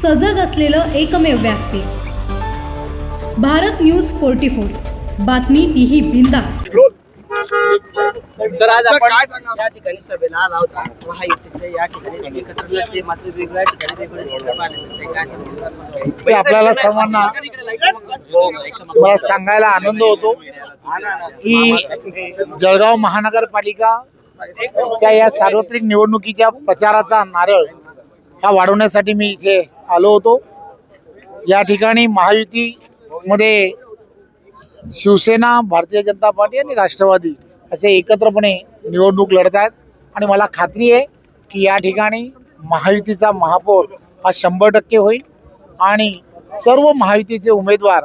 सजग असलेलं एकमेव व्यासपीठ भारत न्यूज 44। बातमी तीही बिनधास्त। सर, आज आपण या ठिकाणी सभेला आला होता। महायुतीच्या या ठिकाणी एकत्र लढले, मात्र वेगवेगळ्या ठिकाणी वेगवेगळे चित्र पाहायला मिळते। काय सांगणार ते आपल्याला सर्वांना मला सांगायला आनंद होतो की जळगाव महानगरपालिका त्या या सार्वत्रिक निवडणुकीच्या प्रचाराचा नारळ हा वाढवण्यासाठी मी इथे आलो होतो। या ठिकाणी महायुतीमध्ये शिवसेना, भारतीय जनता पार्टी आणि राष्ट्रवादी असे एकत्रपणे निवडणूक लढत आहेत आणि मला खात्री आहे की या ठिकाणी महायुतीचा महापौर हा 100% होईल आणि सर्व महायुतीचे उमेदवार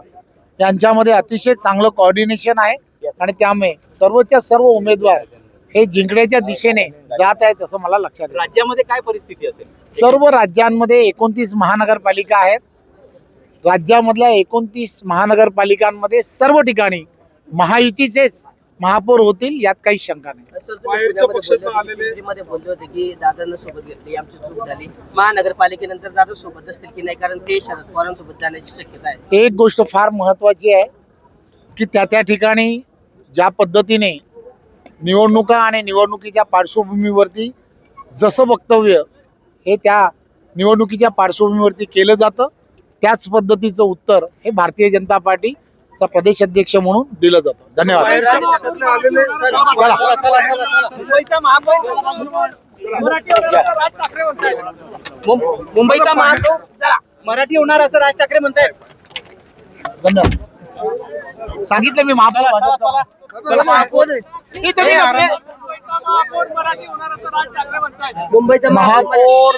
यांच्यामध्ये अतिशय चांगलं कोऑर्डिनेशन आहे आणि त्यामुळे सर्वच्या सर्व उमेदवार हे जिंकण्याच्या दिशेने जात आहेत असं मला लक्षात येतं। राज्यामध्ये काय परिस्थिती असेल? सर्व राज्यांमध्ये 29 महानगरपालिका आहेत। राज्यामधल्या 29 महानगरपालिकांमध्ये सर्व ठिकाणी महायुतीचेच महापौर होतील, यात काही शंका नाही। मध्ये बोलले होते की दादांना सोबत घेतली, आमची चूक झाली। महानगरपालिकेनंतर दादा सोबत असतील की नाही, कारण ते शरद पवारांसोबत जाण्याची शक्यता आहे। एक गोष्ट फार महत्त्वाची आहे की त्या ठिकाणी ज्या पद्धतीने निवडणुका आणि निवडणुकीच्या पार्श्वभूमीवरती जसं वक्तव्य हे त्या निवडणुकीच्या पार्श्वभूमीवरती केलं जातं, त्याच पद्धतीचं उत्तर हे भारतीय जनता पार्टीचा प्रदेश अध्यक्ष म्हणून दिलं जातं। धन्यवाद। मुंबईचा महापौर मराठी होणार असं राज ठाकरे म्हणतायत। धन्यवाद। सांगितलं मी महापौर मुंबईचा महापौर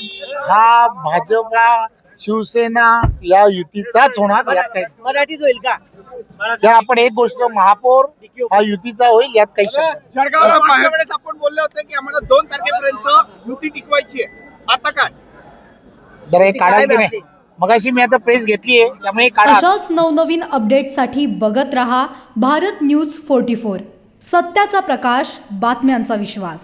हा भाजपा शिवसेना या युतीचाच होणार, यात काही मराठीच होईल का? या आपण एक गोष्ट, महापौर हा युतीचा होईल, यात काही शंका नाही। जळगावला मागच्या वेळेस आपण बोलले होते की आम्हाला 2 तारखेपर्यंत युती टिकवायची आहे, आता काय? बरं हे काढायचं नाही, मगाशी मी आता प्रेस घेतली आहे त्यामुळे हे काढा। अशाच नवनवीन अपडेटसाठी बघत रहा भारत न्यूज 44। सत्याचा प्रकाश, बातम्यांचा विश्वास।